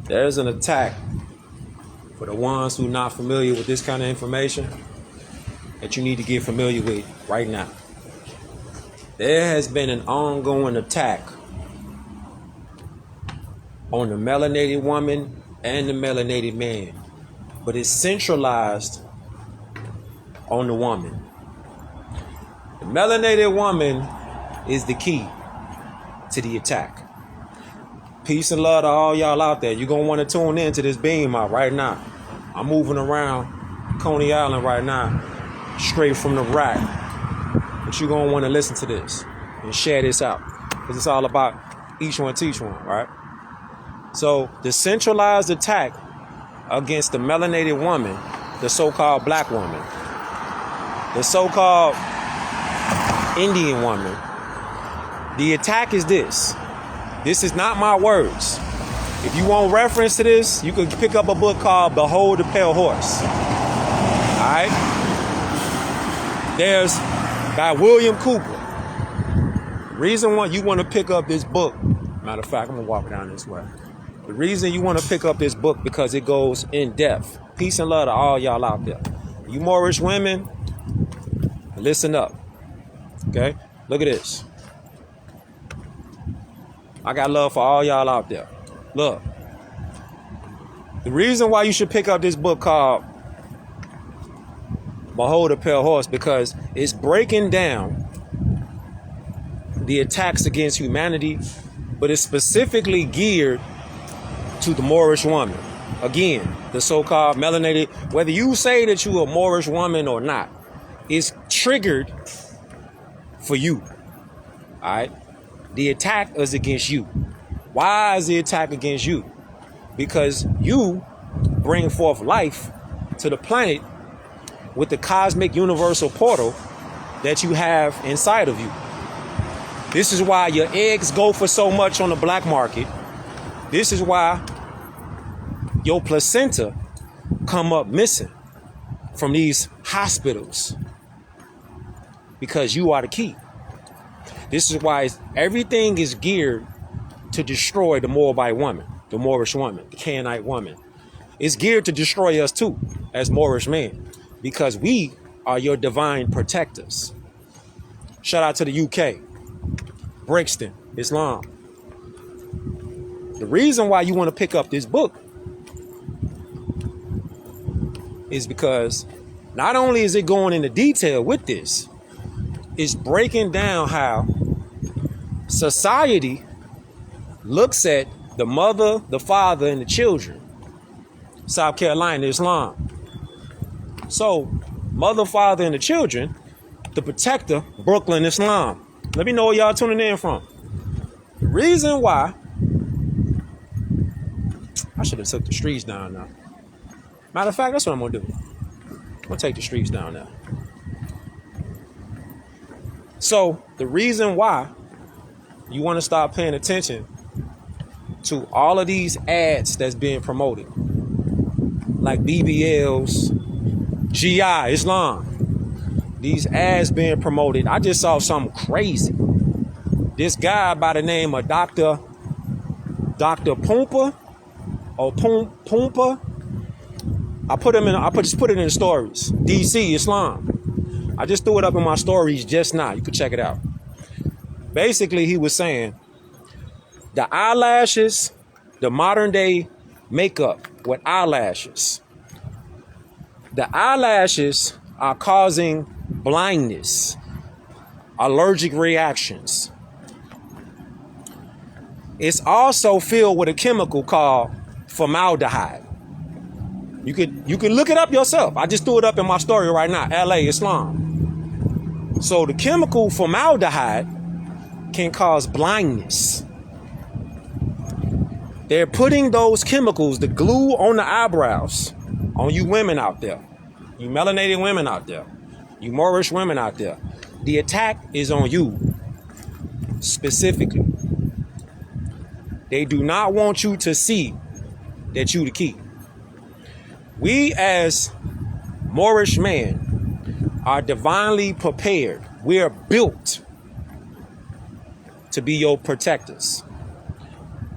There's an attack for the ones who are not familiar with this kind of information that you need to get familiar with right now. There has been an ongoing attack on the melanated woman and the melanated man, but it's centralized on the woman. The melanated woman is the key to the attack. Peace and love to all y'all out there. You're going to want to tune in to this beam out right now. I'm moving around Coney Island right now, straight from the rack. But you're going to want to listen to this and share this out, because it's all about each one teach one, right? So the centralized attack against the melanated woman, the so-called black woman, the so-called Indian woman, the attack is this. This is not my words. If you want reference to this, you can pick up a book called Behold the Pale Horse. All right? There's by William Cooper. Reason why you want to pick up this book, matter of fact, I'm going to walk down this way. The reason you want to pick up this book because it goes in depth. Peace and love to all y'all out there. You Moorish women, listen up. Okay? Look at this. I got love for all y'all out there. Look. The reason why you should pick up this book called Behold the Pale Horse, because it's breaking down the attacks against humanity, but it's specifically geared to the Moorish woman. Again, the so-called melanated, whether you say that you're a Moorish woman or not, it's triggered for you. All right? The attack is against you. Why is the attack against you? Because you bring forth life to the planet with the cosmic universal portal that you have inside of you. This is why your eggs go for so much on the black market. This is why your placenta come up missing from these hospitals, because you are the key. This is why everything is geared to destroy the Moabite woman, the Moorish woman, the Canaanite woman. It's geared to destroy us too, as Moorish men, because we are your divine protectors. Shout out to the UK, Brixton, Islam. The reason why you want to pick up this book is because not only is it going into detail with this, it's breaking down how society looks at the mother, the father, and the children. South Carolina, Islam. So, mother, father, and the children, the protector, Brooklyn, Islam. Let me know where y'all tuning in from. The reason why, I should have took the streets down now. Matter of fact, that's what I'm going to do. I'm going to take the streets down now. So, the reason why you want to start paying attention to all of these ads that's being promoted, like BBLs, GI, Islam, these ads being promoted. I just saw something crazy. This guy by the name of Dr. Pumpa or Pumpa. I just put it in the stories. DC, Islam. I just threw it up in my stories just now. You can check it out. Basically, he was saying the eyelashes, the modern day makeup with eyelashes. The eyelashes are causing blindness, allergic reactions. It's also filled with a chemical called formaldehyde. You can look it up yourself. I just threw it up in my story right now. LA, Islam. So the chemical formaldehyde can cause blindness. They're putting those chemicals, the glue on the eyebrows, on you women out there, you melanated women out there, you Moorish women out there. The attack is on you specifically. They do not want you to see that you the key. We as Moorish men are divinely prepared. We are built to be your protectors.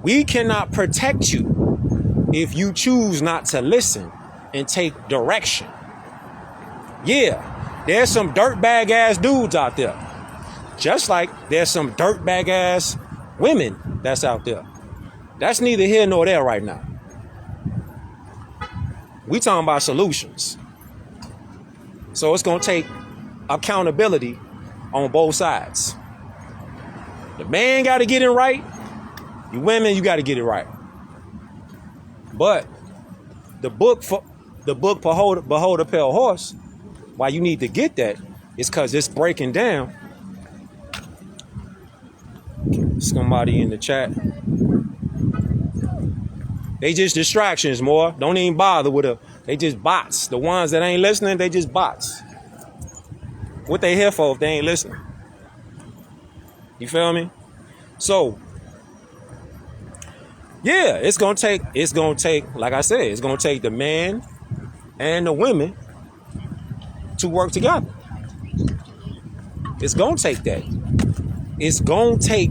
We cannot protect you if you choose not to listen and take direction. Yeah, there's some dirtbag ass dudes out there. Just like there's some dirtbag ass women that's out there. That's neither here nor there right now. We talking about solutions. So it's going to take accountability on both sides. The man got to get it right. You women, you got to get it right. But the book Behold a Pale Horse, why you need to get that is because it's breaking down. Somebody in the chat. They just distractions, more. Don't even bother with them. They just bots. The ones that ain't listening, they just bots. What they here for if they ain't listening? You feel me? So, yeah, it's gonna take, like I said, it's gonna take the man and the women to work together. It's gonna take that. It's gonna take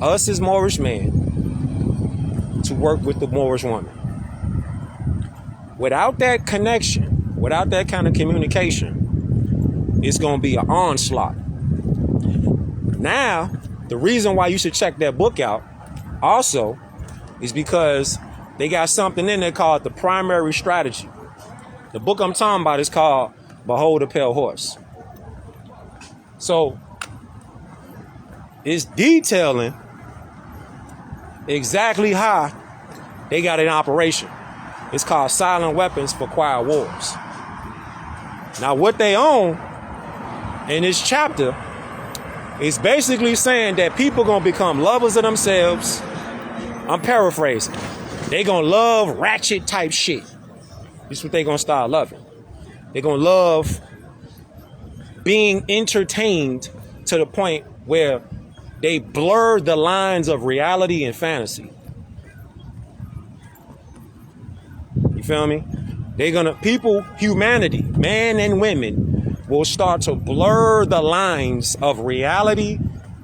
us as Moorish men to work with the Moorish woman. Without that connection, without that kind of communication, it's gonna be an onslaught. Now, the reason why you should check that book out also is because they got something in there called the primary strategy. The book I'm talking about is called Behold a Pale Horse. So it's detailing exactly how they got it in operation. It's called Silent Weapons for Quiet Wars. Now what they own in this chapter is basically saying that people gonna become lovers of themselves. I'm paraphrasing. They gonna love ratchet type shit. This is what they gonna start loving. They gonna love being entertained to the point where they blur the lines of reality and fantasy. You feel me? Humanity, men and women, will start to blur the lines of reality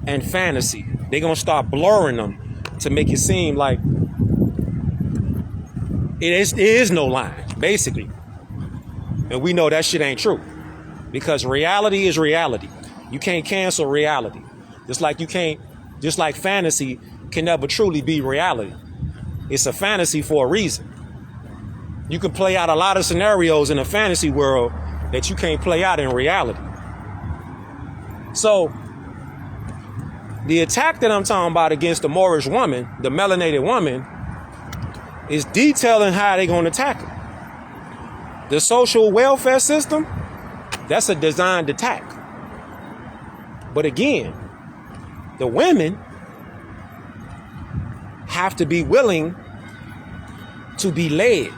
and fantasy. They're gonna start blurring them to make it seem like it is no line, basically. And we know that shit ain't true. Because reality is reality. You can't cancel reality. Just like fantasy can never truly be reality. It's a fantasy for a reason. You can play out a lot of scenarios in a fantasy world that you can't play out in reality. So, the attack that I'm talking about against the Moorish woman, the melanated woman, is detailing how they're going to attack her. The social welfare system, that's a designed attack. But again, the women have to be willing to be led.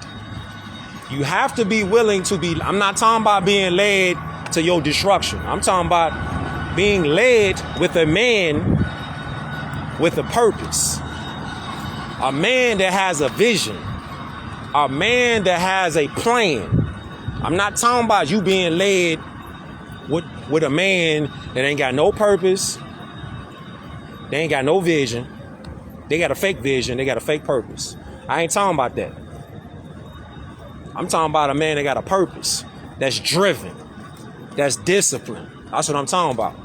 You have to be willing to be, I'm not talking about being led to your destruction. I'm talking about being led with a man with a purpose. A man that has a vision. A man that has a plan. I'm not talking about you being led with a man that ain't got no purpose. They ain't got no vision. They got a fake vision. They got a fake purpose. I ain't talking about that. I'm talking about a man that got a purpose. That's driven. That's disciplined. That's what I'm talking about.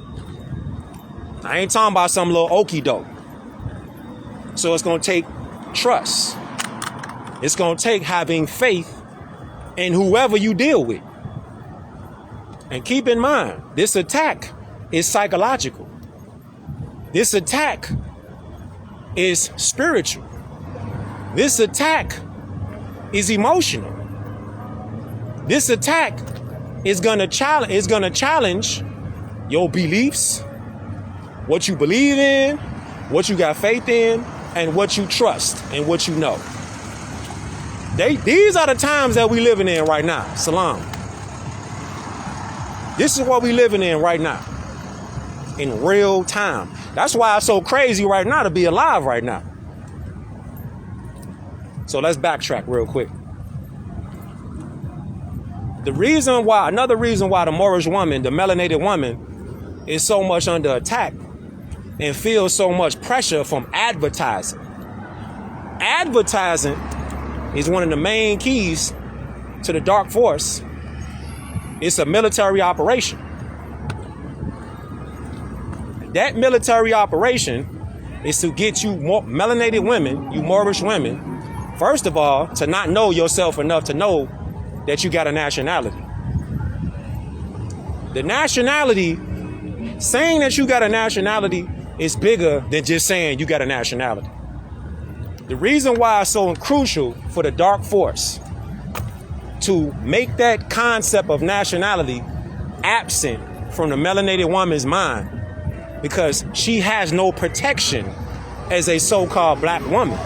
I ain't talking about some little okie doke. So it's going to take trust. It's going to take having faith in whoever you deal with. And keep in mind, this attack is psychological. This attack is spiritual. This attack is emotional. This attack is gonna challenge your beliefs, what you believe in, what you got faith in, and what you trust and what you know. These are the times that we living in right now. Salam. This is what we living in right now. In real time. That's why it's so crazy right now to be alive right now. So let's backtrack real quick. Another reason why the Moorish woman, the melanated woman, is so much under attack and feels so much pressure from advertising. Advertising is one of the main keys to the dark force. It's a military operation. That military operation is to get you more melanated women, you Moorish women, first of all, to not know yourself enough to know that you got a nationality. The nationality, saying that you got a nationality is bigger than just saying you got a nationality. The reason why it's so crucial for the dark force to make that concept of nationality absent from the melanated woman's mind, because she has no protection as a so-called black woman.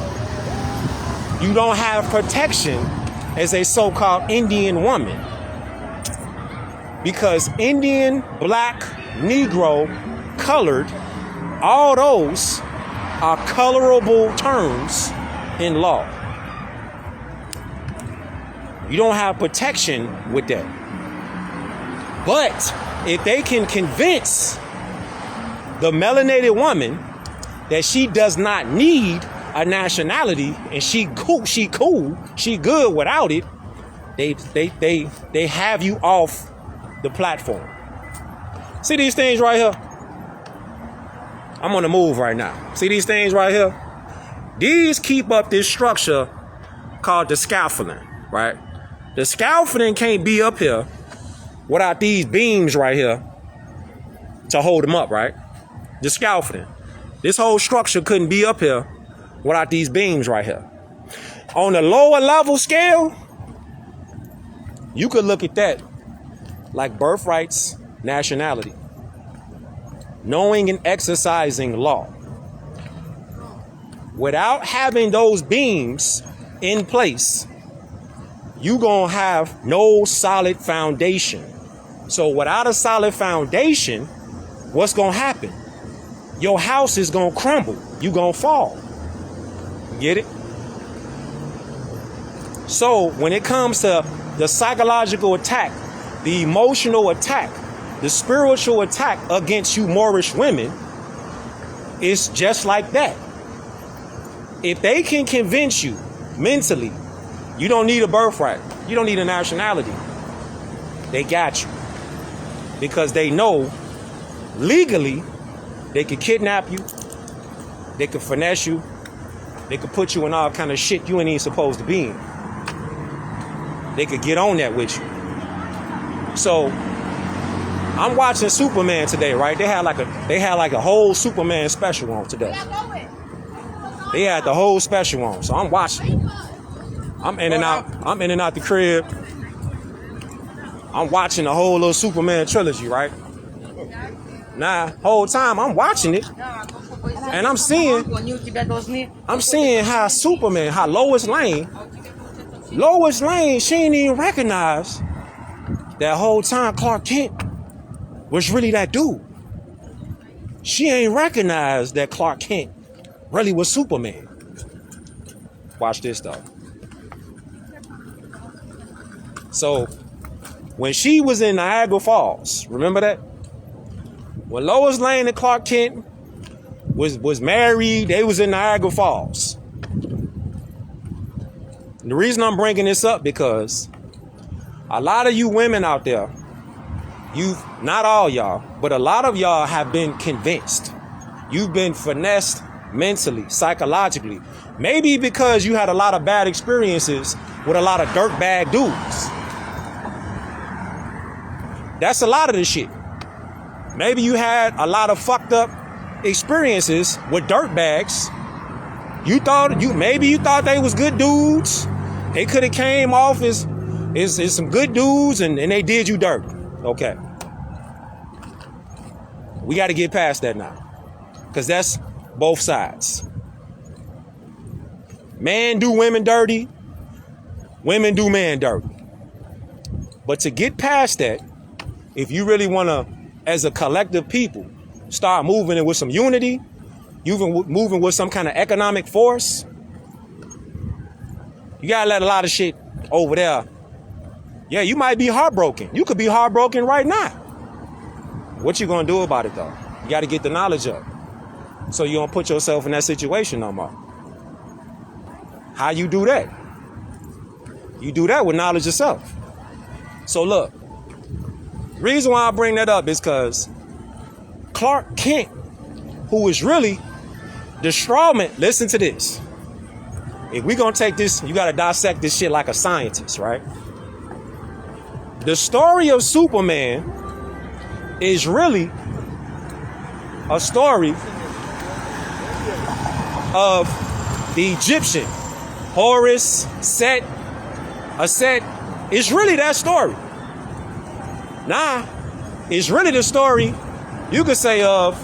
You don't have protection as a so-called Indian woman, because Indian, black, Negro, colored, all those are colorable terms in law. You don't have protection with that. But if they can convince the melanated woman that she does not need a nationality and she cool, she good without it, they have you off the platform. See these things right here? I'm on the move right now. See these things right here? These keep up this structure called the scaffolding, right? The scaffolding can't be up here without these beams right here to hold them up, right? The scaffolding. This whole structure couldn't be up here without these beams right here. On the lower level scale, you could look at that like birthrights, nationality, knowing and exercising law. Without having those beams in place, you gonna have no solid foundation. So without a solid foundation, what's gonna happen? Your house is gonna crumble. You gonna fall. Get it? So when it comes to the psychological attack, the emotional attack, the spiritual attack against you Moorish women, it's just like that. If they can convince you mentally, you don't need a birthright, you don't need a nationality, they got you. Because they know legally they could kidnap you, they could finesse you, they could put you in all kind of shit you ain't even supposed to be in. They could get on that with you. So I'm watching Superman today, right? They had like a whole Superman special on today. They had the whole special on, so I'm watching. I'm in and out the crib. I'm watching the whole little Superman trilogy, right? Now, whole time I'm watching it, and I'm seeing how Superman, how Lois Lane, she ain't even recognize that whole time Clark Kent was really that dude. She ain't recognized that Clark Kent really was Superman. Watch this though. So when she was in Niagara Falls, remember that? When Lois Lane and Clark Kent was married, they was in Niagara Falls. And the reason I'm bringing this up because a lot of you women out there, not all y'all, but a lot of y'all have been convinced. You've been finessed mentally, psychologically. Maybe because you had a lot of bad experiences with a lot of dirtbag dudes. That's a lot of the shit. Maybe you had a lot of fucked up experiences with dirtbags. Maybe you thought they was good dudes. They could have came off as some good dudes and they did you dirt. Okay. We got to get past that now. Because that's both sides. Man do women dirty. Women do man dirty. But to get past that, if you really want to, as a collective people, start moving it with some unity, moving with some kind of economic force, you got to let a lot of shit over there. Yeah, you might be heartbroken. You could be heartbroken right now. What you going to do about it, though? You got to get the knowledge up so you don't put yourself in that situation no more. How you do that? You do that with knowledge yourself. So look, reason why I bring that up is because Clark Kent, who is really the straw man, listen to this. If we're going to take this, you got to dissect this shit like a scientist, right? The story of Superman is really a story of the Egyptian, Horus, Set, Aset. It's really that story. Nah, it's really the story, you could say, of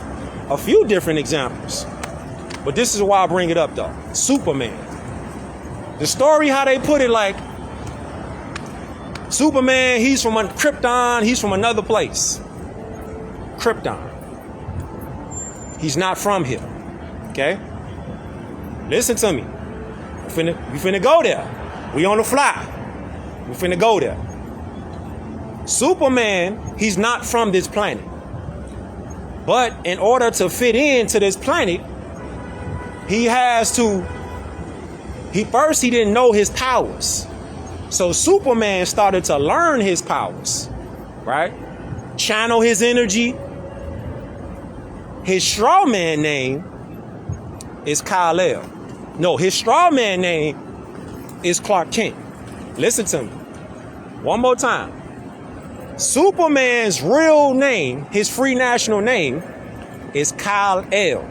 a few different examples. But this is why I bring it up, though. Superman. The story, how they put it, like, Superman, he's from Krypton, he's from another place. Krypton. He's not from here. Okay? Listen to me. We finna go there. We on the fly. We finna go there. Superman, he's not from this planet. But in order to fit into this planet, he has to, he didn't know his powers. So Superman started to learn his powers, right? Channel his energy. His straw man name is Kal-El. No, his straw man name is Clark Kent. Listen to me. One more time. Superman's real name, his free national name, is Kal-El.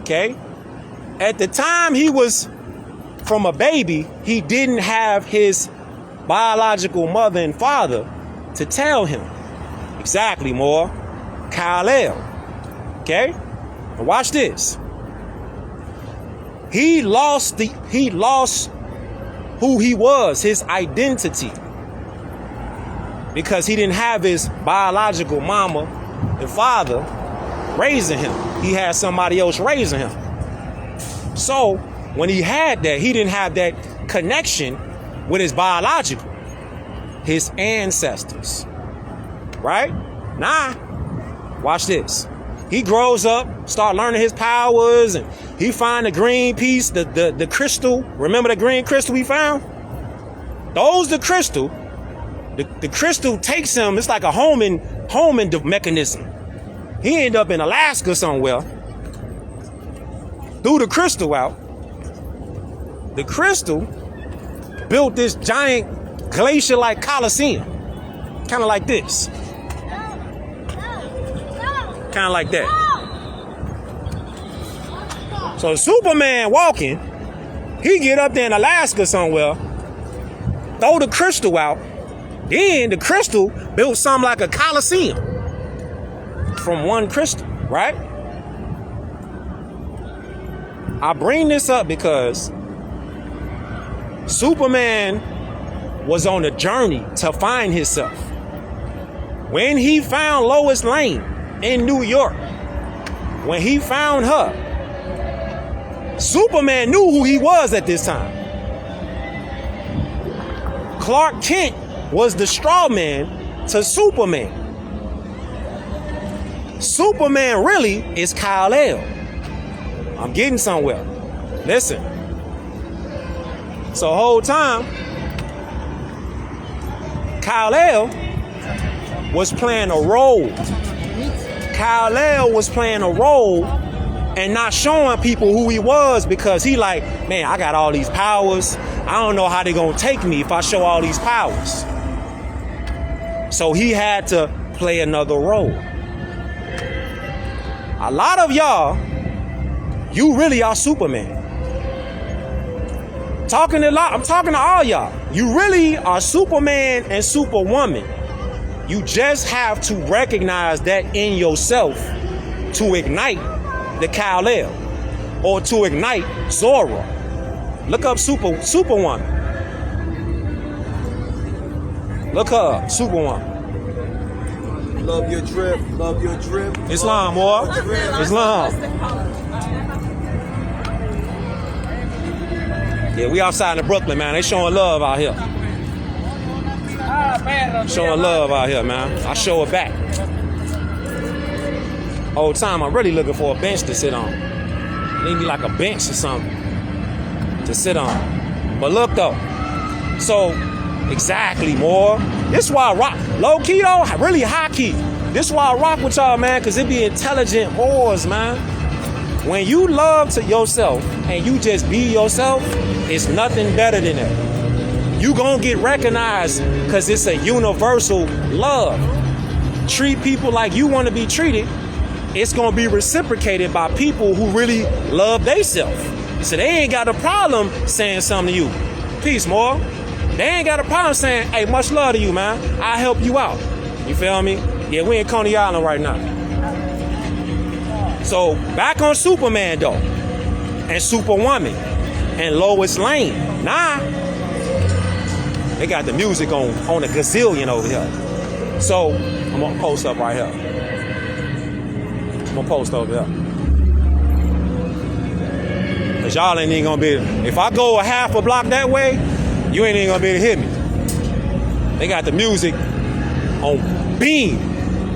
Okay? At the time he was from a baby, he didn't have his biological mother and father to tell him. Exactly, more. Kal-El. Okay? Now watch this. He lost who he was, his identity. Because he didn't have his biological mama and father raising him. He had somebody else raising him. So when he had that, he didn't have that connection with his biological, his ancestors. Right? Nah. Watch this. He grows up, start learning his powers, and he find the green piece, the crystal. Remember the green crystal we found? Those the crystal. The crystal takes him, it's like a homing mechanism. He ended up in Alaska somewhere. Threw the crystal out. The crystal built this giant glacier-like Colosseum. Kind of like this. Kind of like that. So Superman walking, he get up there in Alaska somewhere, throw the crystal out. Then the crystal built something like a Colosseum from one crystal, right? I bring this up because Superman was on a journey to find himself. When he found Lois Lane in New York, when he found her, Superman knew who he was at this time. Clark Kent was the straw man to Superman. Superman really is Kal-El. I'm getting somewhere. Listen. So whole time, Kal-El was playing a role. Kal-El was playing a role and not showing people who he was because he like, man, I got all these powers. I don't know how they gonna take me if I show all these powers. So he had to play another role. A lot of y'all, you really are Superman. I'm talking to all y'all. You really are Superman and Superwoman. You just have to recognize that in yourself to ignite the Kal-El or to ignite Zora. Look up Superwoman. Look her up, Superwoman. Love your drip, love your drip. Islam, boy. Islam. Yeah, we outside in Brooklyn, man. They showing love out here. Showing love out here, man. I show it back. Whole time, I'm really looking for a bench to sit on. Need me like a bench or something to sit on. But look though, So, exactly, more. This why I rock, low key though, really high key. This why I rock with y'all, man, because it be intelligent whores, man. When you love to yourself and you just be yourself, it's nothing better than that. You gonna get recognized because it's a universal love. Treat people like you want to be treated. It's gonna be reciprocated by people who really love theyself. So they ain't got a problem saying something to you. Peace, more. They ain't got a problem saying, hey, much love to you, man. I'll help you out. You feel me? Yeah, we in Coney Island right now. So back on Superman though, and Superwoman, and Lois Lane. Nah, they got the music on a gazillion over here. So I'm gonna post up right here. I'm gonna post over here. Cause y'all ain't even gonna be, if I go a half a block that way, you ain't even gonna be able to hit me. They got the music on beam,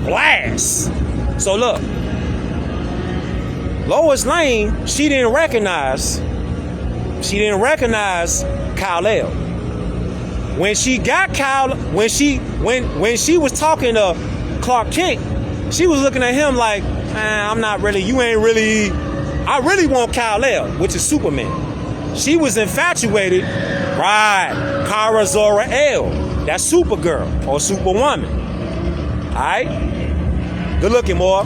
blast. So look, Lois Lane, she didn't recognize Kal-El. When she got Kal, when she was talking to Clark Kent, she was looking at him like, I'm not really, you ain't really, I really want Kal-El, which is Superman. She was infatuated, right, Kara Zor-El, that's Supergirl or Superwoman. Alright? Good looking, more.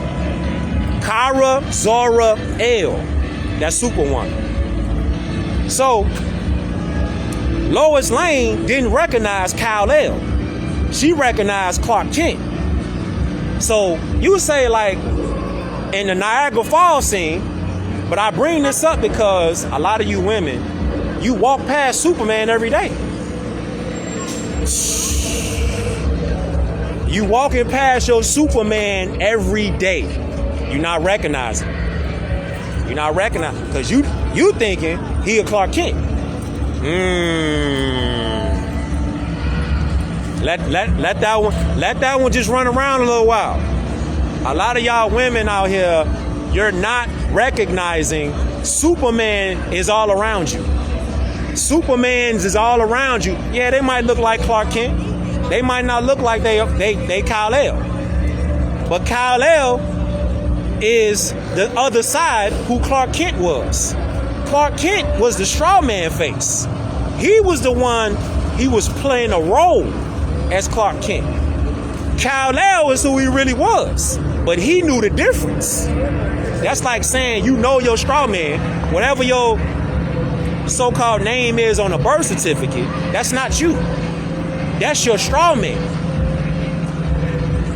Kara Zor-El, that's Superwoman. So, Lois Lane didn't recognize Kal-El. She recognized Clark Kent. So, you say like, in the Niagara Falls scene, but I bring this up because a lot of you women, you walk past Superman every day. You walking past your Superman every day. You're not recognizing. You're not recognizing because you thinking he a Clark Kent. Let that one just run around a little while. A lot of y'all women out here, you're not recognizing Superman is all around you. Superman's is all around you. Yeah, they might look like Clark Kent. They might not look like they Kal-El. But Kal-El is the other side who Clark Kent was. Clark Kent was the straw man face. He was the one, he was playing a role as Clark Kent. Kal-El is who he really was, but he knew the difference. That's like saying you know your straw man, whatever your so-called name is on a birth certificate, that's not you. That's your straw man.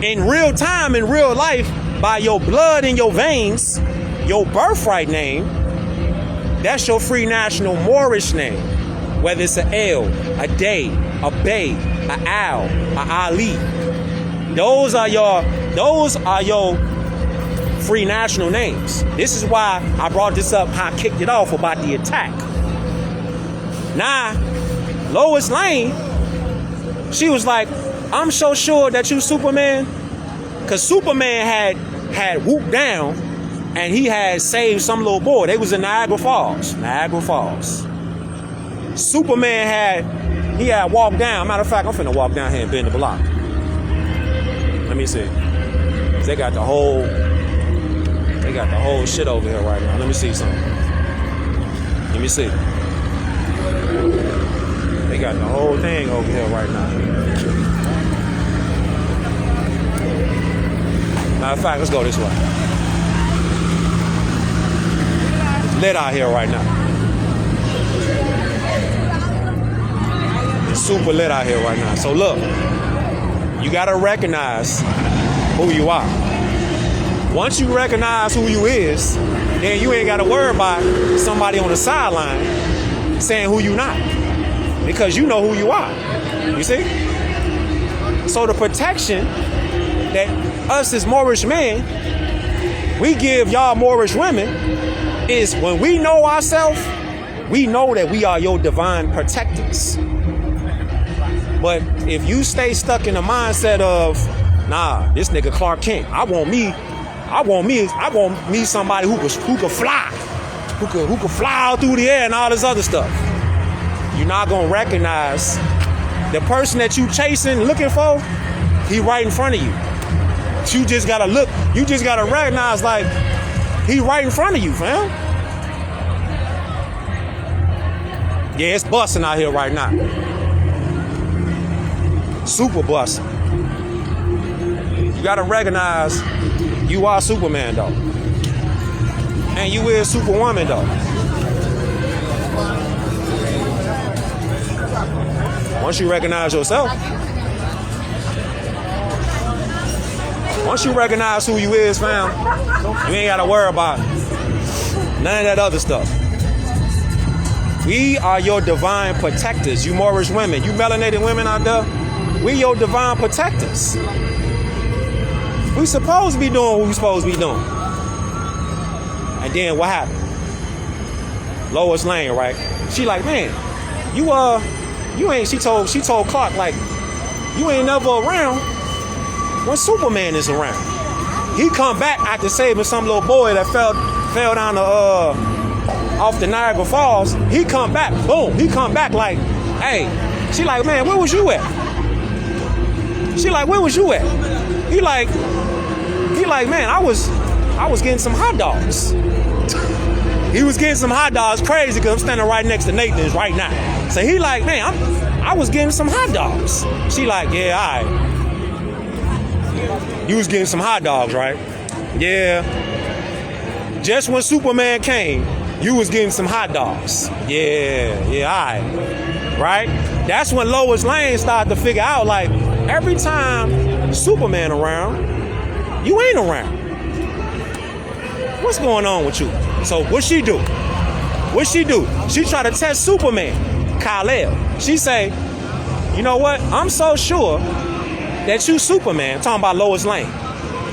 In real time, in real life, by your blood in your veins, your birthright name, that's your free national Moorish name. Whether it's a L, a Day, a Bay, a Al, a Ali. Those are your free national names. This is why I brought this up, how I kicked it off about the attack. Now, Lois Lane, she was like, I'm so sure that you Superman. Because Superman had whooped down and he had saved some little boy. They was in Niagara Falls. Superman had walked down. Matter of fact, I'm finna walk down here and bend the block. Let me see. They got the whole shit over here right now. Let me see something. Let me see. They got the whole thing over here right now. Matter of fact, let's go this way. It's lit out here right now. It's super lit out here right now. So look, you gotta recognize who you are. Once you recognize who you is, then you ain't gotta worry about somebody on the sideline saying who you not. Because you know who you are. You see? So the protection that us as Moorish men, we give y'all Moorish women is when we know ourselves, we know that we are your divine protectors. But if you stay stuck in the mindset of, nah, this nigga Clark Kent, I want me somebody who could fly, who could fly out through the air and all this other stuff. you're not gonna recognize the person that you chasing, looking for. He right in front of you. You just gotta look. You just gotta recognize, like, he right in front of you, fam. Yeah, it's busting out here right now. Super busting. You gotta recognize you are Superman, though. And you is Superwoman, though. Once you recognize yourself, once you recognize who you is, fam, you ain't gotta worry about none of that other stuff. We are your divine protectors, you Moorish women, you melanated women out there. We your divine protectors. We supposed to be doing what we supposed to be doing. And then what happened? Lois Lane, right? She like, man, you ain't. She told Clark, like, you ain't never around when Superman is around. He come back after saving some little boy that fell down the off the Niagara Falls. He come back, boom. He come back like, hey. She like, man, where was you at? She like, where was you at? He like, man, I was getting some hot dogs. He was getting some hot dogs, crazy, because I'm standing right next to Nathan's right now. So he like, man, I was getting some hot dogs. She like, yeah, all right. You was getting some hot dogs, right? Yeah. Just when Superman came, you was getting some hot dogs. Yeah, all right. Right? That's when Lois Lane started to figure out, like, every time Superman around, you ain't around. What's going on with you? So what she do? She try to test Superman, Kal-El. She say, you know what? I'm so sure that you Superman. Talking about Lois Lane.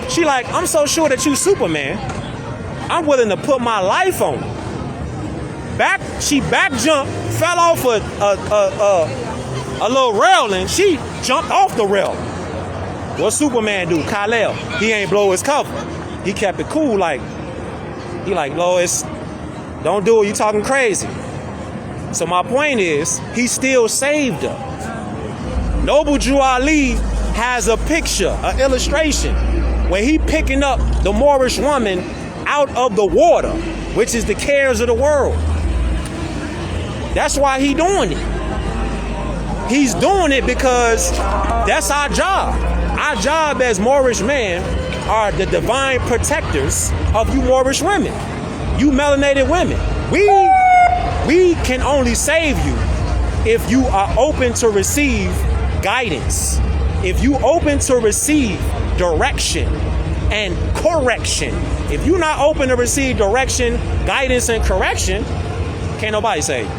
She like, I'm so sure that you Superman. I'm willing to put my life on it. She back jumped, fell off a little railing. She jumped off the railing. What Superman do? Kal-El, he ain't blow his cover. He kept it cool, like, he like, Lois, don't do it, you talking crazy. So my point is, he still saved her. Noble Drew Ali has a picture, an illustration, where he picking up the Moorish woman out of the water, which is the cares of the world. That's why he doing it. He's doing it because that's our job. Our job as Moorish men are the divine protectors of you Moorish women, you melanated women. We can only save you if you are open to receive guidance, if you open to receive direction and correction. If you're not open to receive direction, guidance, and correction, can't nobody save you.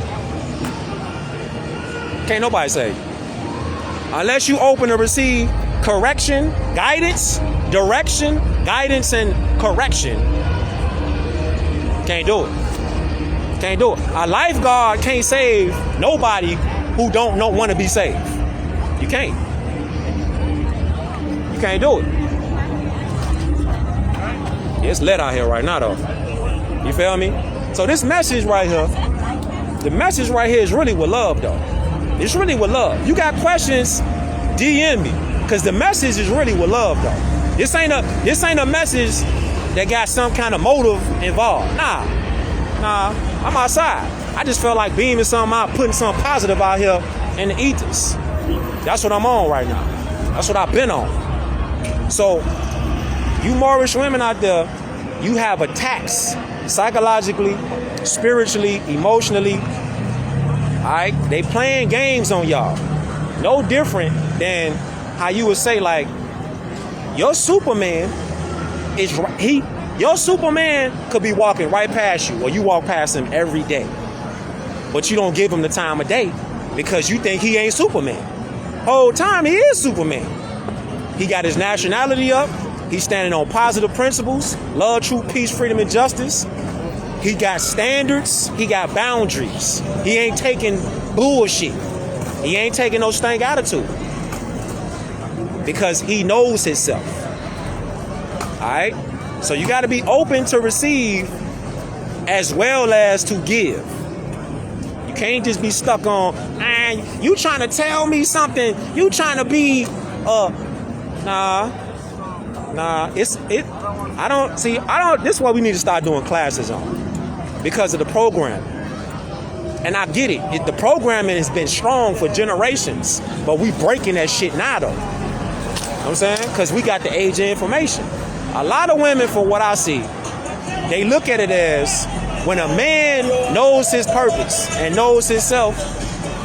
Can't nobody save you. Unless you open to receive correction, guidance, direction, guidance, and correction, can't do it. Can't do it. A lifeguard can't save nobody who don't want to be saved. You can't. You can't do it. It's lit out here right now, though. You feel me? So this message right here, the message right here is really with love, though. It's really with love. You got questions, DM me, because the message is really with love, though. This ain't a message that got some kind of motive involved. Nah, I'm outside. I just felt like beaming something out, putting something positive out here in the ethers. That's what I'm on right now. That's what I've been on. So, you Moorish women out there, you have attacks psychologically, spiritually, emotionally. All right, they playing games on y'all. No different than how you would say, like, your Superman is your Superman could be walking right past you, or you walk past him every day, but you don't give him the time of day because you think he ain't Superman. Whole time he is Superman. He got his nationality up. He's standing on positive principles, love, truth, peace, freedom, and justice. He got standards. He got boundaries. He ain't taking bullshit. He ain't taking no stank attitude because he knows himself. All right? So you got to be open to receive as well as to give. You can't just be stuck on, and you trying to tell me something. You trying to be, nah. This is what we need to start doing classes on, because of the program. And I get it. The programming has been strong for generations, but we breaking that shit now, though. You know what I'm saying? Because we got the age of information. A lot of women, for what I see, they look at it as, when a man knows his purpose and knows himself,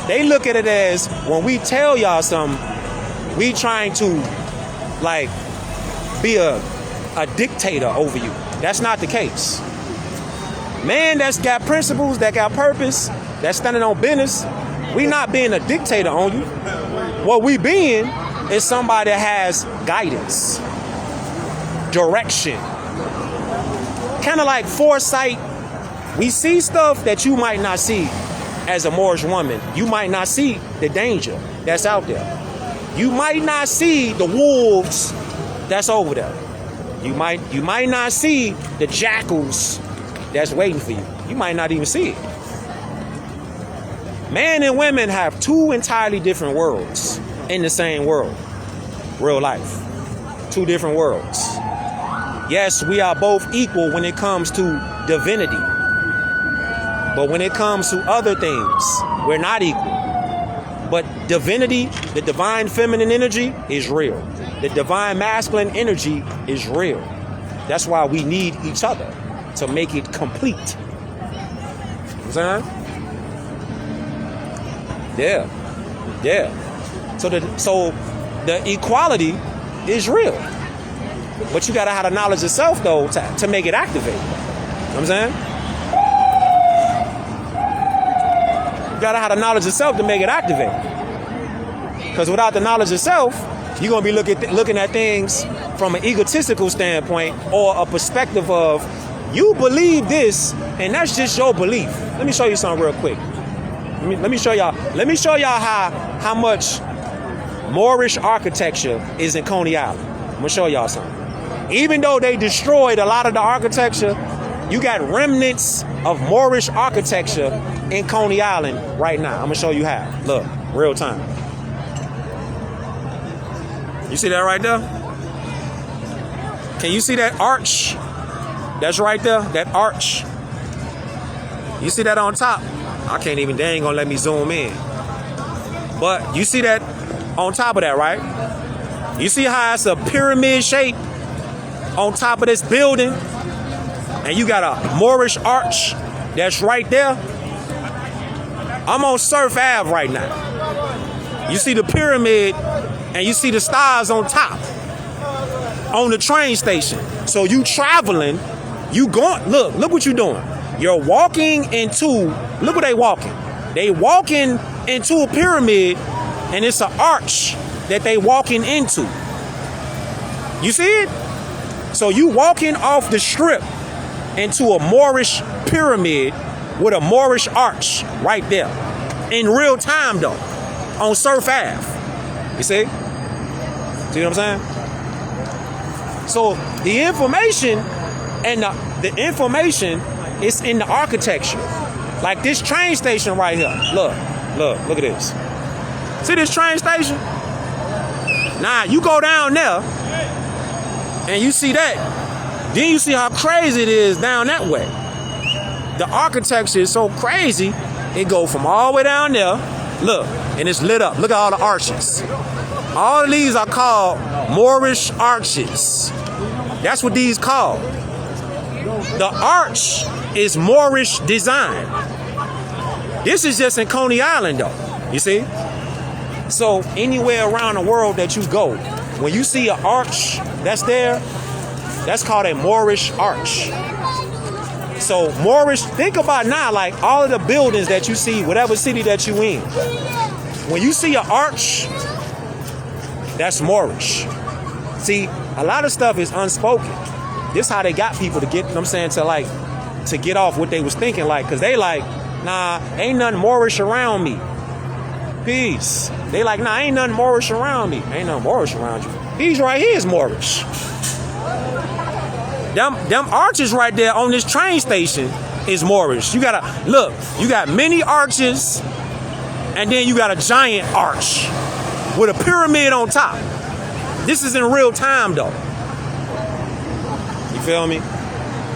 they look at it as, when we tell y'all something, we trying to, like, be a dictator over you. That's not the case. Man that's got principles, that got purpose, that's standing on business, we not being a dictator on you. What we being is somebody that has guidance, direction, kind of like foresight. We see stuff that you might not see as a Moorish woman. You might not see the danger that's out there. You might not see the wolves that's over there. You might not see the jackals that's waiting for you. You might not even see it. Men and women have two entirely different worlds in the same world. Real life. Two different worlds. Yes, we are both equal when it comes to divinity. But when it comes to other things, we're not equal. But divinity, the divine feminine energy, is real. The divine masculine energy is real. That's why we need each other to make it complete. You know what I'm saying? Yeah. So the equality is real. But you gotta have the knowledge of self, though, to make it activate. You know what I'm saying? You gotta have the knowledge of self to make it activate. Because without the knowledge of self, you're gonna be looking at things from an egotistical standpoint, or a perspective of, you believe this, and that's just your belief. Let me show you something real quick. Let me show y'all how much Moorish architecture is in Coney Island. I'm gonna show y'all something. Even though they destroyed a lot of the architecture, you got remnants of Moorish architecture in Coney Island right now. I'm gonna show you how. Look, real time. You see that right there? Can you see that arch? That's right there, that arch. You see that on top? I can't even, they ain't gonna let me zoom in. But you see that on top of that, right? You see how it's a pyramid shape on top of this building? And you got a Moorish arch that's right there. I'm on Surf Ave right now. You see the pyramid and you see the stars on top on the train station. So you traveling, you going, look what you doing. You're walking into, look what they walking. They walking into a pyramid, and it's an arch that they walking into. You see it? So you walking off the strip into a Moorish pyramid with a Moorish arch right there. In real time though, on Surf Ave. You see? See what I'm saying? So the information and the information is in the architecture. Like this train station right here. Look at this. See this train station? Now you go down there and you see that. Then you see how crazy it is down that way. The architecture is so crazy, it go from all the way down there. Look, and it's lit up. Look at all the arches. All of these are called Moorish arches. That's what these called. The arch is Moorish design. This is just in Coney Island though, you see? So anywhere around the world that you go, when you see an arch that's there, that's called a Moorish arch. So Moorish, think about now, like all of the buildings that you see, whatever city that you in. When you see an arch, that's Moorish. See, a lot of stuff is unspoken. This how they got people to get, you know what I'm saying, to get off what they was thinking, like, cause they like, nah, ain't nothing Moorish around me. Peace. They like, nah, ain't nothing Moorish around me. Ain't nothing Moorish around you. These right here is Moorish. Them arches right there on this train station, is Moorish. You gotta look. You got many arches, and then you got a giant arch with a pyramid on top. This is in real time, though. You feel me?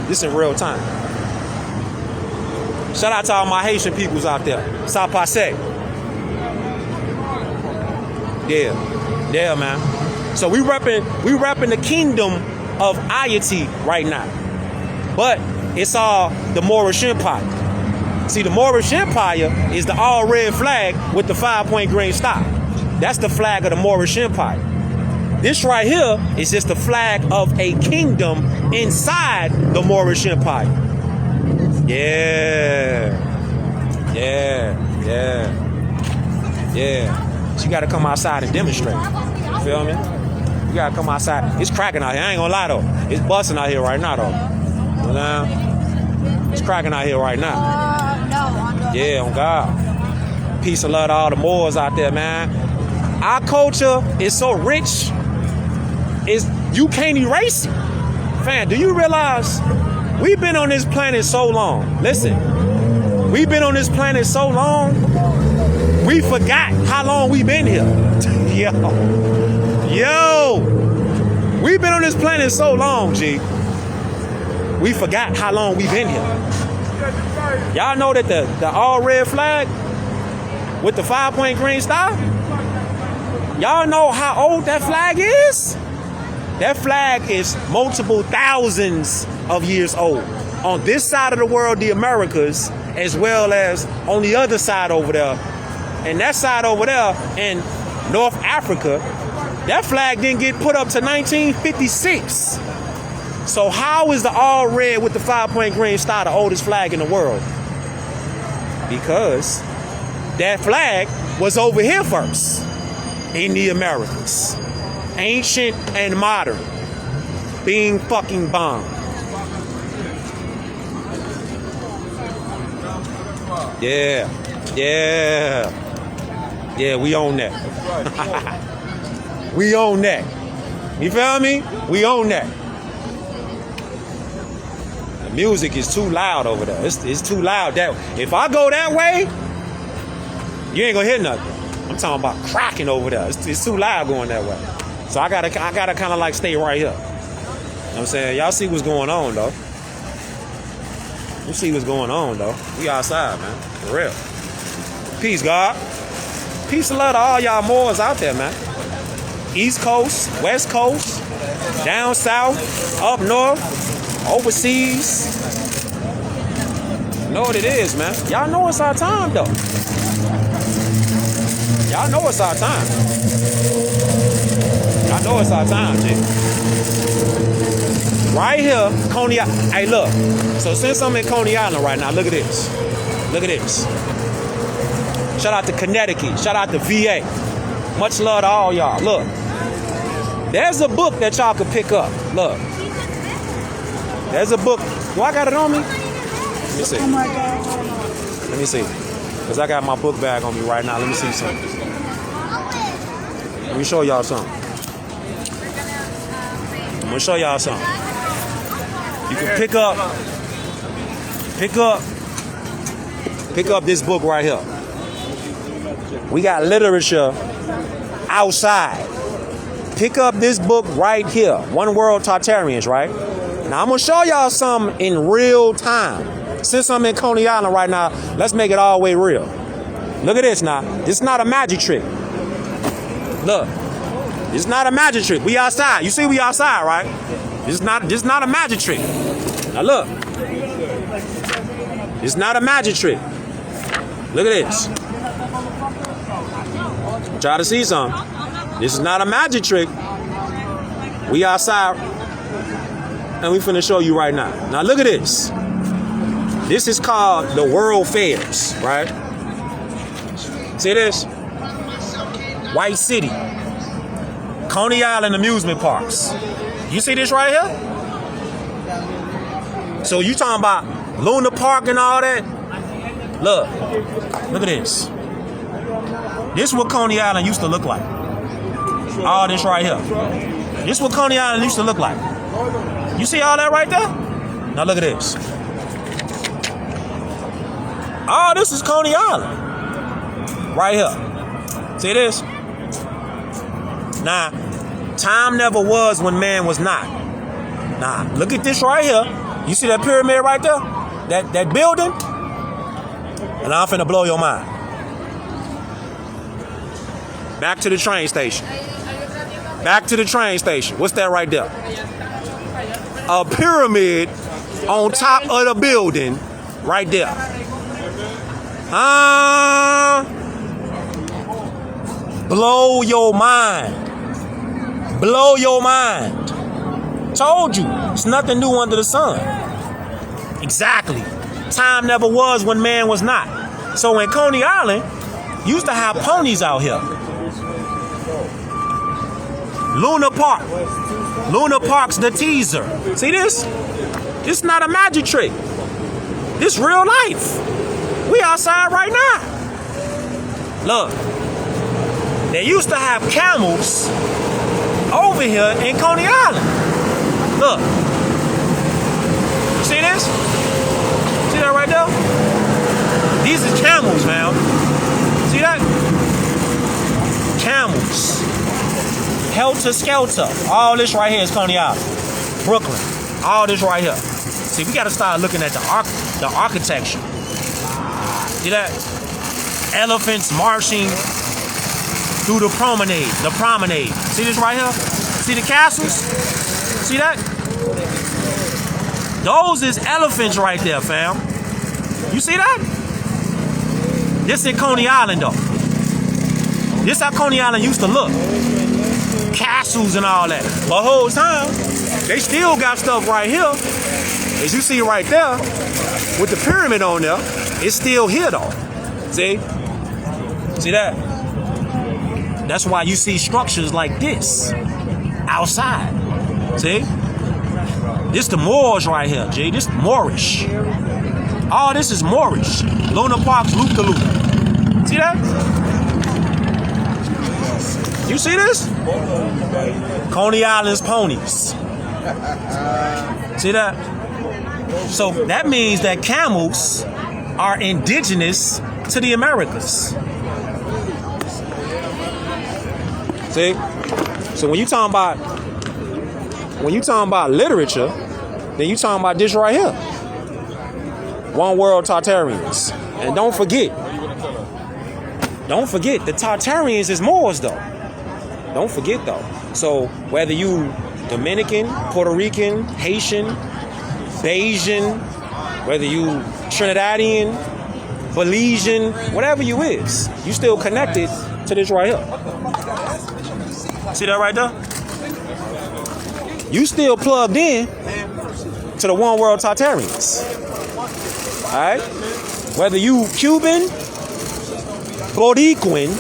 This in real time. Shout out to all my Haitian peoples out there. Ça passe. Yeah, man. So we repping the kingdom of Ayati right now. But it's all the Moorish Empire. See, the Moorish Empire is the all red flag with the 5-point green star. That's the flag of the Moorish Empire. This right here is just the flag of a kingdom inside the Moorish Empire. Yeah. So you gotta come outside and demonstrate. You feel me? You gotta come outside. It's cracking out here. I ain't gonna lie though. It's busting out here right now though. You know? It's cracking out here right now. No. Yeah, on God. Peace and love to all the Moors out there, man. Our culture is so rich, you can't erase it. Fam, do you realize we've been on this planet so long? Listen, we've been on this planet so long, we forgot how long we've been here. Yo, we've been on this planet so long, G. We forgot how long we've been here. Y'all know that the all red flag with the 5-point green star? Y'all know how old that flag is? That flag is multiple thousands of years old. On this side of the world, the Americas, as well as on the other side over there, and that side over there in North Africa, that flag didn't get put up to 1956. So how is the all red with the 5-point green star the oldest flag in the world? Because that flag was over here first in the Americas. Ancient and modern. Being fucking bomb. Yeah, we own that. We own that. You feel me? We own that. The music is too loud over there. It's too loud. That if I go that way, you ain't gonna hear nothing. I'm talking about cracking over there. It's too loud going that way. So I gotta kind of like stay right here. You know what I'm saying? Y'all see what's going on though. You see what's going on though. We outside, man. For real. Peace, God. Peace and love to all y'all Moors out there, man. East Coast, West Coast, down south, up north, overseas. You know what it is, man. Y'all know it's our time though. Y'all know it's our time. Y'all know it's our time, G. Right here, Coney Island. Hey, look. So since I'm in Coney Island right now, look at this. Look at this. Shout out to Connecticut. Shout out to VA. Much love to all y'all. Look. There's a book that y'all can pick up. Look. There's a book. Do I got it on me? Let me see. Oh my God. Let me see. Because I got my book bag on me right now. Let me see something. Let me show y'all something. I'm going to show y'all something. You can pick up this book right here. We got literature outside. Pick up this book right here. One World Tartarians, right? Now I'm going to show y'all something in real time. Since I'm in Coney Island right now, let's make it all the way real. Look at this now. This is not a magic trick. Look. This is not a magic trick. We outside. You see we outside, right? This is not a magic trick. Now look. It's not a magic trick. Look at this. Try to see something. This is not a magic trick. We outside. And we finna show you right now. Now look at this. This is called the World Fairs, right? See this? White City. Coney Island amusement parks. You see this right here? So you talking about Luna Park and all that? Look at this. This is what Coney Island used to look like. All this right here. This is what Coney Island used to look like. You see all that right there? Now look at this. All this is Coney Island. Right here. See this? Nah, time never was when man was not. Nah, look at this right here. You see that pyramid right there? That building? And I'm finna blow your mind. Back to the train station. Back to the train station. What's that right there? A pyramid on top of the building right there. Blow your mind. Blow your mind. Told you, it's nothing new under the sun. Exactly. Time never was when man was not. So in Coney Island, used to have ponies out here. Luna Park. Luna Park's the teaser. See this? This not a magic trick. This real life. We outside right now. Look. They used to have camels over here in Coney Island. Look. See this? See that right there? These is camels, man. See that? Camels. Helter Skelter. All this right here is Coney Island. Brooklyn. All this right here. See, we got to start looking at the architecture. See that? Elephants marching through the promenade. The promenade. See this right here? See the castles? See that? Those is elephants right there, fam. You see that? This in Coney Island, though. This how Coney Island used to look. Castles and all that. But the whole time, they still got stuff right here. As you see right there, with the pyramid on there, it's still here, though. See? See that? That's why you see structures like this outside. See? This the Moors right here, G. This Moorish. All this is Moorish. Luna Park's loop-de-loop. See that? You see this? Coney Island's ponies. See that? So that means that camels are indigenous to the Americas. See? So when you talking about literature, then you talking about this right here. One world Tartarians. And don't forget, the Tartarians is Moors though. Don't forget though. So whether you Dominican, Puerto Rican, Haitian, Bayesian, whether you Trinidadian, Belizean, whatever you is, you still connected to this right here. See that right there? You still plugged in to the one world Tartarians. Alright? Whether you Cuban, Boricuan,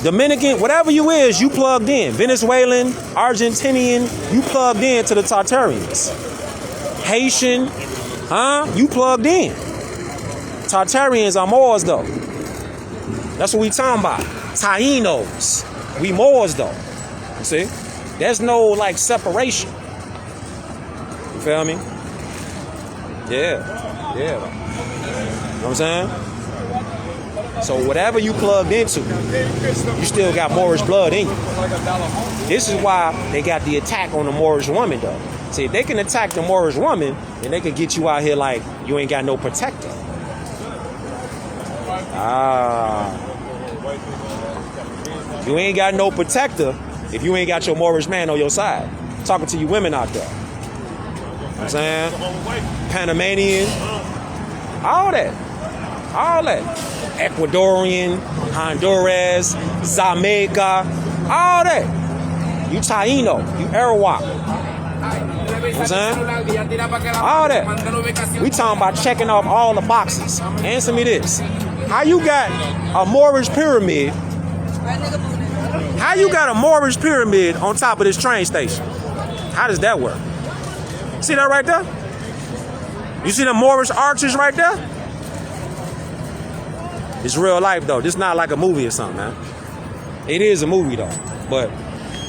Dominican, whatever you is, you plugged in. Venezuelan, Argentinian, you plugged in to the Tartarians. Haitian, you plugged in. Tartarians are Moors though. That's what we talking about. Tainos. We Moors though. You see? There's no like separation. You feel me? Yeah. You know what I'm saying? So whatever you plugged into, you still got Moorish blood in you. This is why they got the attack on the Moorish woman though. See, if they can attack the Moorish woman, then they can get you out here like you ain't got no protector. You ain't got no protector if you ain't got your Moorish man on your side. I'm talking to you women out there. You know what I'm saying? Panamanian. All that. Ecuadorian, Honduras, Jamaica, all that. You Taino, you Arawak. You know what I'm saying? All that. We talking about checking off all the boxes. Answer me this. How you got a Moorish pyramid? How you got a Moorish pyramid on top of this train station? How does that work? See that right there? You see the Moorish arches right there? It's real life though. This not like a movie or something, man. It is a movie though, but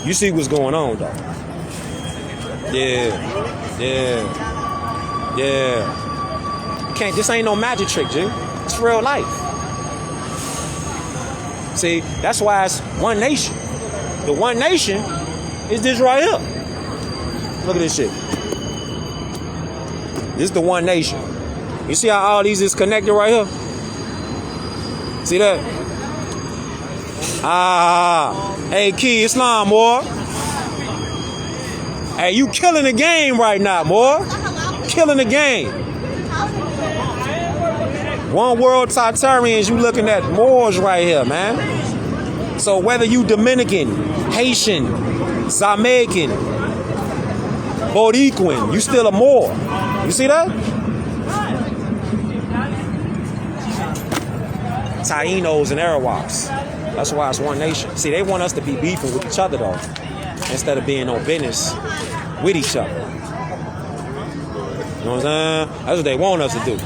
you see what's going on though. Yeah. can't. This ain't no magic trick, G. It's real life. See, that's why it's one nation. The one nation is this right here. Look at this shit. This is the one nation. You see how all these is connected right here? See that? Hey, Key Islam, boy. Hey, you killing the game right now, boy. Killing the game. One world Tartarians, you looking at Moors right here, man. So whether you Dominican, Haitian, Jamaican, Boricuan, you still a Moor. You see that? Tainos and Arawaks. That's why it's one nation. See, they want us to be beefing with each other, though, instead of being on business with each other. You know what I'm saying? That's what they want us to do.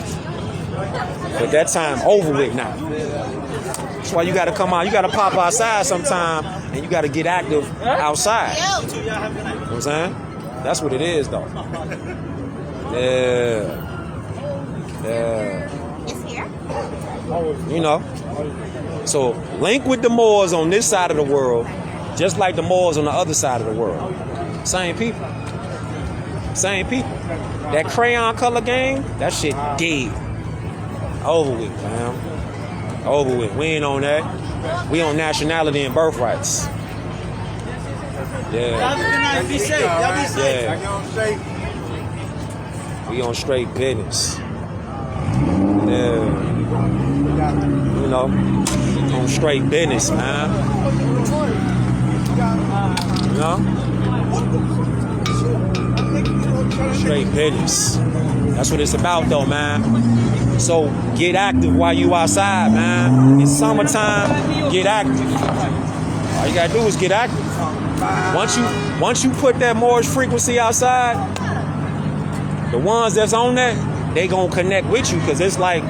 But that time over with now. That's why you got to come out. You got to pop outside sometime, and you got to get active outside. You know what I'm saying? That's what it is, though. Yeah. It's here. You know. So link with the Moors on this side of the world, just like the Moors on the other side of the world. Same people. Same people. That crayon color game, that shit dead. Over with, fam. Over with. We ain't on that. We on nationality and birthrights. Yeah. Y'all be safe. Y'all be safe. Yeah. We on straight business. Yeah. You know, on straight business, man. You know? Straight business. That's what it's about, though, man. So get active while you outside, man. It's summertime, get active. All you gotta do is get active. Once you put that Moorish frequency outside, the ones that's on that, they gonna connect with you, because it's like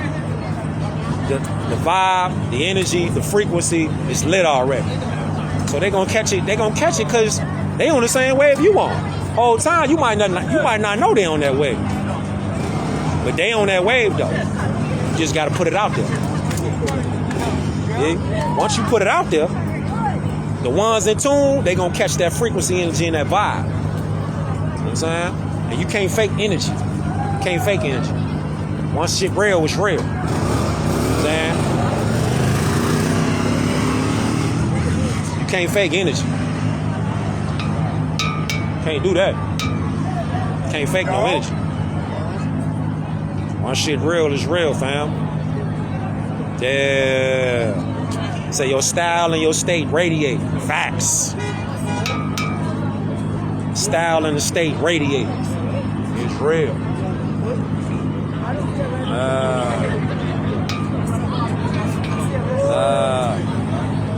the vibe, the energy, the frequency is lit already. So they gonna catch it. They gonna catch it because they on the same wave you on. Whole time you might not know they on that wave, but they on that wave though. You just gotta put it out there. Yeah? Once you put it out there, the ones in tune, they gonna catch that frequency, energy, and that vibe. You know what I'm saying? And you can't fake energy. You can't fake energy. Once shit real, it's real. You know what I'm saying? You can't fake energy. Can't do that. Can't fake no energy. Once shit real is real, fam. Yeah. Say your style and your state radiate. Facts. Style and the state radiate. It's real.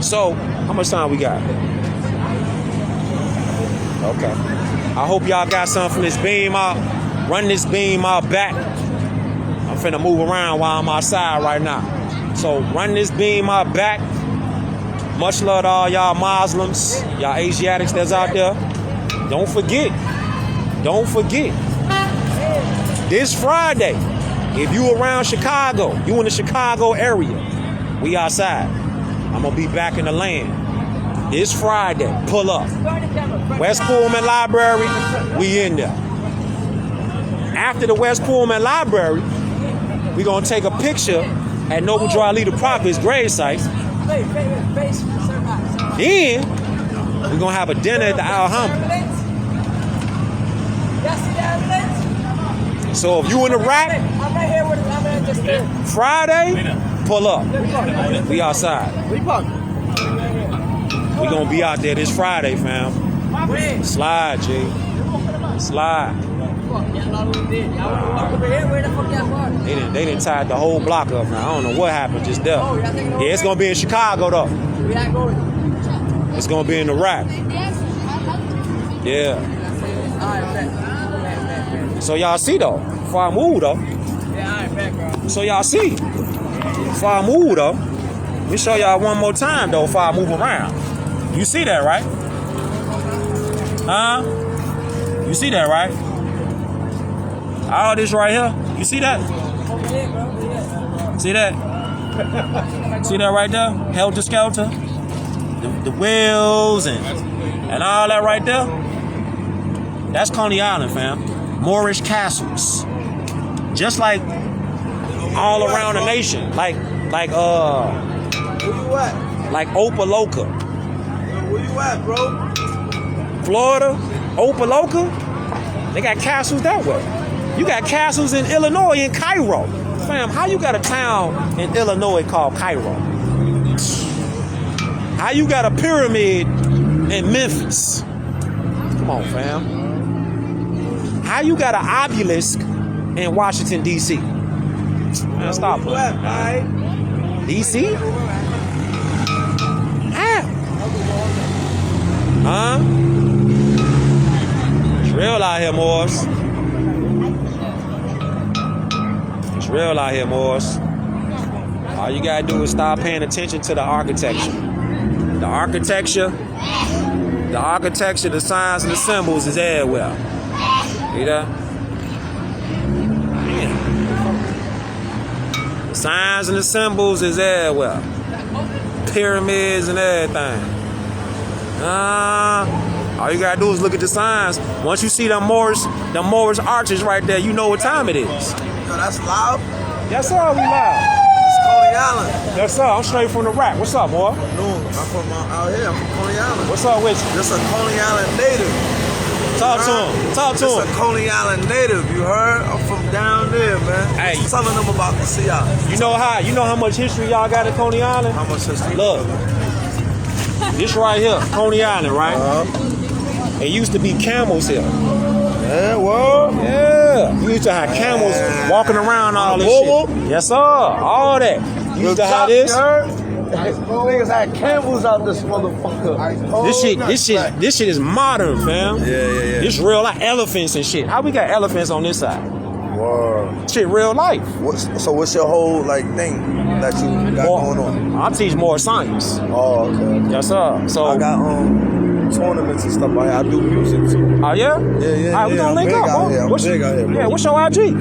So, how much time we got? Okay. I hope y'all got something from this beam out. Run this beam out back. I'm finna move around while I'm outside right now. So run this beam out back. Much love to all y'all Muslims, y'all Asiatics that's out there. Don't forget. This Friday, if you around Chicago, you in the Chicago area, we outside. I'm gonna be back in the land. This Friday, pull up. West Pullman Library, we in there. After the West Pullman Library, we gonna take a picture at Noble Duality the Prophet's gravesite. Then we gonna have a dinner at the Alhambra. So if you in the rack, Friday, pull up. We outside. We gonna be out there this Friday, fam. Slide, G. Slide. They didn't tie the whole block up now. I don't know what happened just there. Yeah, it's gonna be in Chicago though. It's gonna be in the rack. Yeah. So y'all see though, before I move though. So y'all see, before I move though, let me show y'all one more time though before I move around. You see that, right? Huh? You see that, right? All this right here, you see that? See that? See that right there? Helter Skelter? The wheels and all that right there? That's Coney Island, fam. Moorish castles. Just like all around the nation. Like Where you at? like Opaloka. Where you at, bro? Florida, Opaloka, they got castles that way. You got castles in Illinois, in Cairo. Fam, how you got a town in Illinois called Cairo? How you got a pyramid in Memphis? Come on, fam. How you got an obelisk in Washington, D.C.? Man, stop Where you at, playing. man? D.C.? How? Huh? It's real out here, Morris. It's real out here, Morris. All you gotta do is start paying attention to the architecture. The architecture, the signs and the symbols is everywhere. See that? Yeah. The signs and the symbols is everywhere. Pyramids and everything. All you gotta do is look at the signs. Once you see the Moorish arches right there, you know what time it is. Yo, that's loud. Yes, sir, we live. It's Coney Island. Yes, sir, I'm straight from the rack. What's up, boy? No, I'm from out here. I'm from Coney Island. What's up with you? This a Coney Island native. Talk to him. Talk to This him. a Coney Island native. You heard? I'm from down there, man. Hey. Just telling them about the CI. You know how much history y'all got at Coney Island? How much history? Look, this right here, Coney Island, right? It used to be camels here. Yeah, well. Yeah, you used to have camels walking around all this shit. Yes, sir, all that. You used to have this. Niggas had camels out this motherfucker. This shit is modern, fam. Yeah. This real life elephants and shit. How we got elephants on this side? Word. Shit, real life. So what's your whole thing that you got going on? I teach more science. Oh, okay. Yes, sir. So I got tournaments and stuff like that. I do music too. Oh yeah? Yeah. All right, we gonna link up, bro. I'm big out here, bro. Yeah, what's your IG? We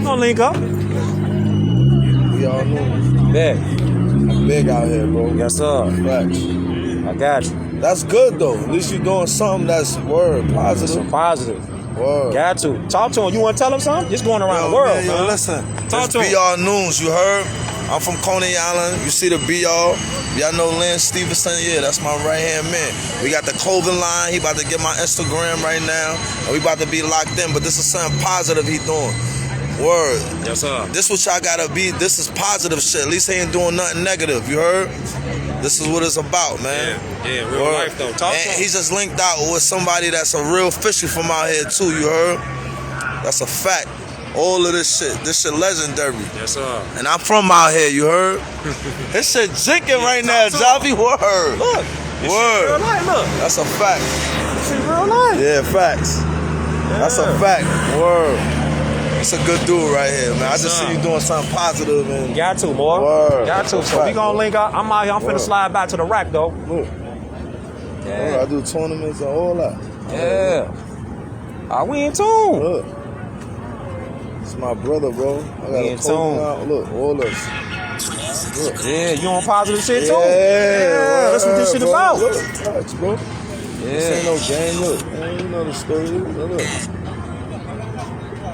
gonna link up. We all know. Yeah. I'm big out here, bro. Yes, sir. Facts. I got you. That's good though. At least you doing something that's positive. Some positive. Word. Got to. Talk to him. You want to tell him something? Just going around the world, man. Listen. Talk It's to him. BR News, you heard? I'm from Coney Island. You see the BR. Y'all know Lance Stevenson? Yeah, that's my right-hand man. We got the clothing line. He about to get my Instagram right now. And we about to be locked in. But this is something positive he doing. Word. Yes, sir. This what y'all gotta be. This is positive shit. At least he ain't doing nothing negative. You heard? This is what it's about, man. Yeah, real Word. life though. Talk to And him. he's just linked out with somebody that's a real fishy from out here too. You heard? That's a fact. All of this shit legendary. Yes, sir. And I'm from out here. You heard? This shit jinking right now, Javi. Word. Look. This Word. shit real life. Look. That's a fact. This shit real life. Yeah, facts. That's a fact. Word. It's a good dude right here, man. I just see you doing something positive and Got to, boy. Word. Got to. That's So we right, gonna bro. link up. I'm out here. I'm finna slide back to the rack though. look. Yeah. I do tournaments and all that. Yeah. We in tune. Look. It's my brother, bro. I got We a in coat tune. out. Look, all this. Look. Yeah, you on positive shit too? Yeah, That's what this shit bro. about. Look, touch, bro. This ain't no game. Look, man, you know the story. Look.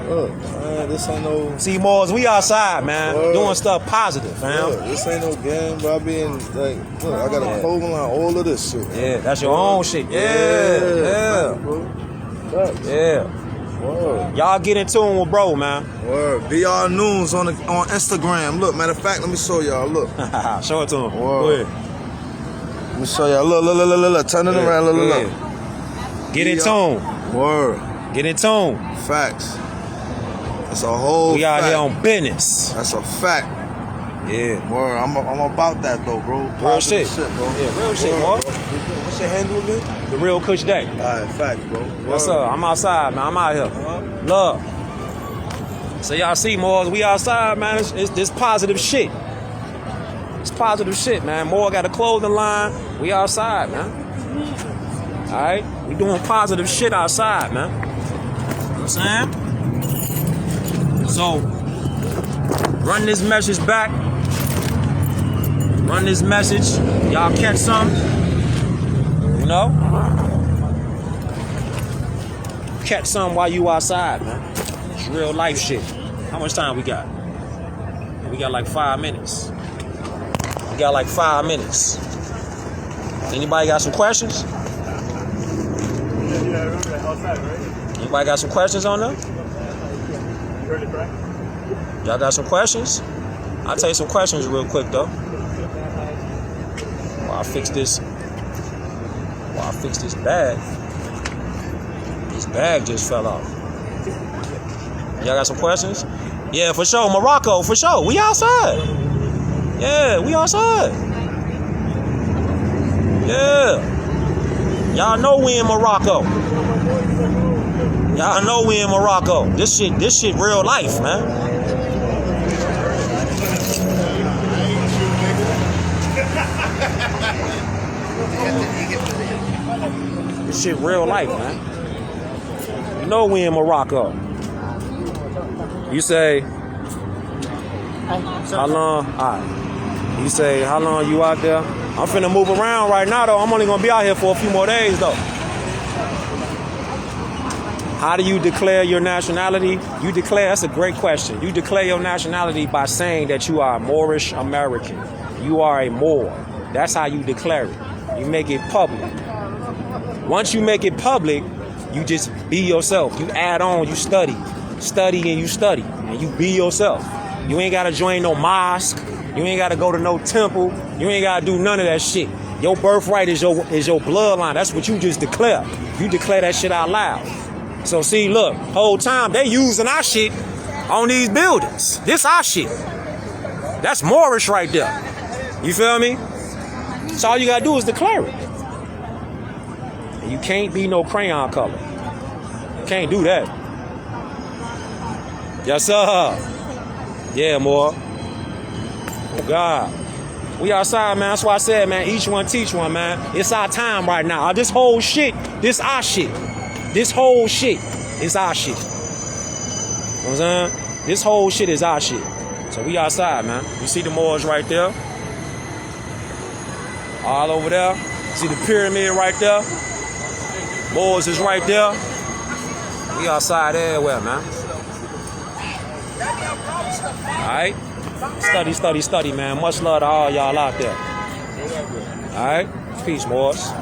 Look, man, this ain't no. See, Moors, we outside, man. Word. Doing stuff positive, fam. Look, this ain't no game, but I be in, like, look, I got a clothing line, all of this shit. Yeah, that's your own shit. Yeah. bro. Facts. Yeah. Word. Y'all get in tune with bro, man. Word. BR News on Instagram. Look, matter of fact, let me show y'all. Look. Show it to him. Word. Go ahead. Let me show y'all. Look. Turn it around. Look. Go ahead. Get in tune. Word. Get in tune. Facts. That's a whole We out fact. here on business. That's a fact. Yeah. Word. I'm about that though, bro. Real Positive shit. bro. Yeah, real shit, Word, boy. What's your handle again? The real Kush Day. Alright, facts, bro. What's up? I'm outside, man. I'm out here. Love. So y'all see, Moors, we outside, man. It's this positive shit. It's positive shit, man. Moore got a clothing line. We outside, man. All right? We doing positive shit outside, man. You know what I'm saying? So, run this message back Run this message. Y'all catch some. You know? Catch some while you outside, man. It's real life shit. How much time we got? We got like 5 minutes. We got like 5 minutes. Anybody got some questions? Anybody got some questions on them? Y'all got some questions? I'll tell you some questions real quick though. While I fix this bag. This bag just fell off. Y'all got some questions? Yeah, for sure. Morocco, for sure. We outside. Yeah, we outside. Yeah. Y'all know we in Morocco. Y'all know we in Morocco. This shit real life, man. This shit real life, man. You know we in Morocco. You say, how long? Alright. You say, how long you out there? I'm finna move around right now, though. I'm only gonna be out here for a few more days, though. How do you declare your nationality? You declare, that's a great question. You declare your nationality by saying that you are Moorish American. You are a Moor. That's how you declare it. You make it public. Once you make it public, you just be yourself. You add on, you study. Study and you study. And you be yourself. You ain't gotta join no mosque. You ain't gotta go to no temple. You ain't gotta do none of that shit. Your birthright is your bloodline. That's what you just declare. You declare that shit out loud. So see, look, whole time they using our shit on these buildings. This our shit. That's Moorish right there. You feel me? So all you gotta do is declare it. And you can't be no crayon color. You can't do that. Yes, sir. Yeah, more. Oh, God. We outside, man. That's why I said, man, each one teach one, man. It's our time right now. This whole shit, this our shit. This whole shit is our shit. You know what I'm saying? This whole shit is our shit. So we outside, man. You see the Moors right there? All over there. See the pyramid right there? Moors is right there. We outside everywhere, man. Alright? Study, man. Much love to all y'all out there. Alright? Peace, Moors.